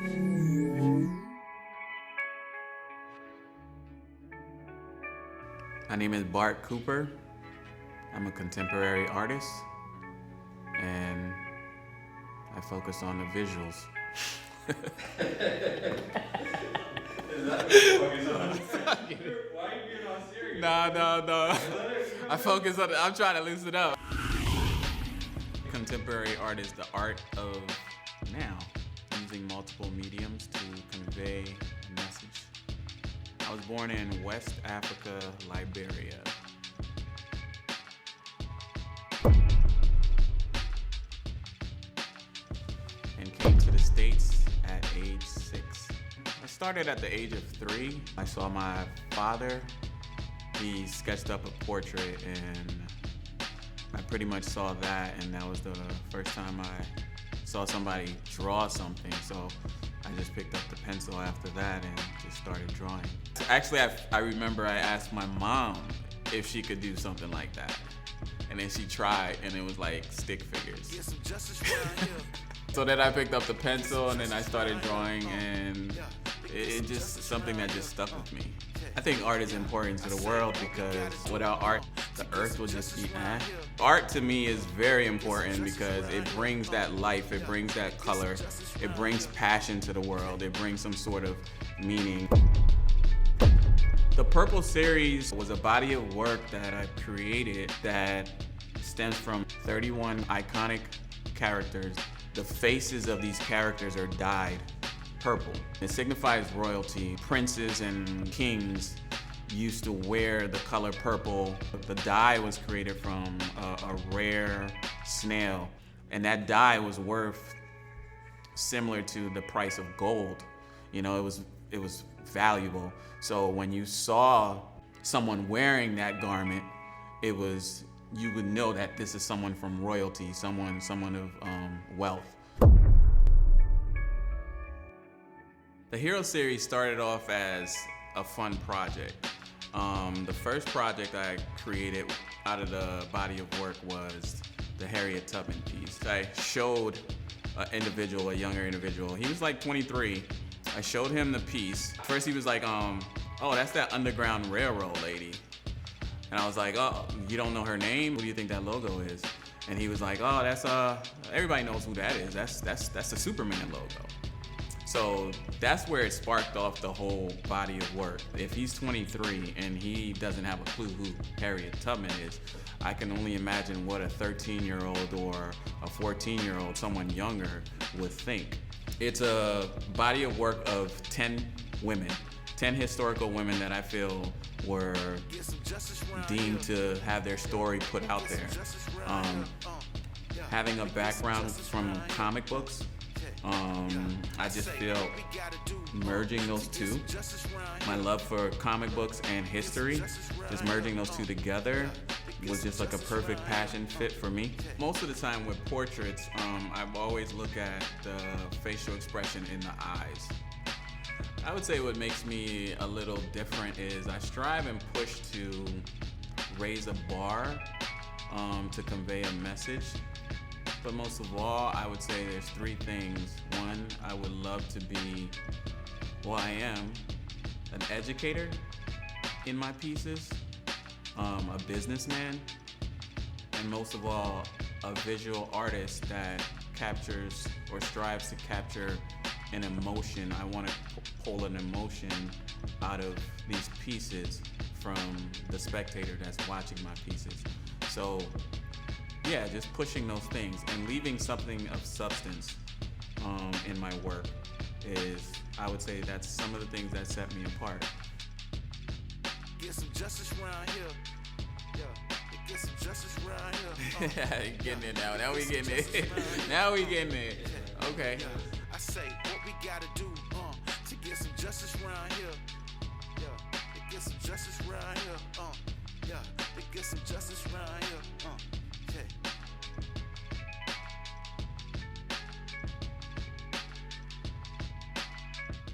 My name is Bart Cooper. I'm a contemporary artist, and I focus on the visuals. Is that what you focus on? Why are you being all serious? No. I focus on, I'm trying to loosen it up. Contemporary art is the art of now, using multiple mediums to convey a message. I was born in West Africa, Liberia. And came to the States at age 6. I started at the age of 3. I saw my father. He sketched up a portrait, and I pretty much saw that, and that was the first time I saw somebody draw something. So I just picked up the pencil after that and just started drawing. Actually, I remember I asked my mom if she could do something like that. And then she tried, and it was like stick figures. So then I picked up the pencil, and then I started drawing, and it just something that just stuck with me. I think art is important to the world because without art, the earth will just be Art to me is very important because it brings that life, it brings that color, it brings passion to the world, it brings some sort of meaning. The Purple series was a body of work that I created that stems from 31 iconic characters. The faces of these characters are dyed purple. It signifies royalty. Princes and kings used to wear the color purple. The dye was created from a rare snail, and that dye was worth similar to the price of gold. You know, it was valuable. So when you saw someone wearing that garment, you would know that this is someone from royalty, someone of wealth. The Hero series started off as a fun project. The first project I created out of the body of work was the Harriet Tubman piece. I showed a younger individual. He was like 23. I showed him the piece. First he was like, oh, that's that Underground Railroad lady. And I was like, oh, you don't know her name? What do you think that logo is? And he was like, oh, that's, everybody knows who that is. That's the Superman logo. So that's where it sparked off the whole body of work. If he's 23 and he doesn't have a clue who Harriet Tubman is, I can only imagine what a 13-year-old or a 14-year-old, someone younger, would think. It's a body of work of 10 women, 10 historical women that I feel were deemed to have their story put out there. Having a background from comic books, I just feel merging those two, my love for comic books and history, just merging those two together was just like a perfect passion fit for me. Most of the time with portraits, I've always looked at the facial expression in the eyes. I would say what makes me a little different is I strive and push to raise a bar to convey a message. But most of all, I would say there's 3 things. One, I would love to be, I am, an educator in my pieces, a businessman, and most of all, a visual artist that captures or strives to capture an emotion. I want to pull an emotion out of these pieces from the spectator that's watching my pieces. So yeah, just pushing those things and leaving something of substance in my work is, I would say that's some of the things that set me apart. Get some justice around here. Yeah, get some justice around here. Getting it now. Now we getting it. Now we getting it. Okay. I say what we gotta do to get some justice around here. Yeah, to get some justice around here. Yeah, to get some justice around here. Okay.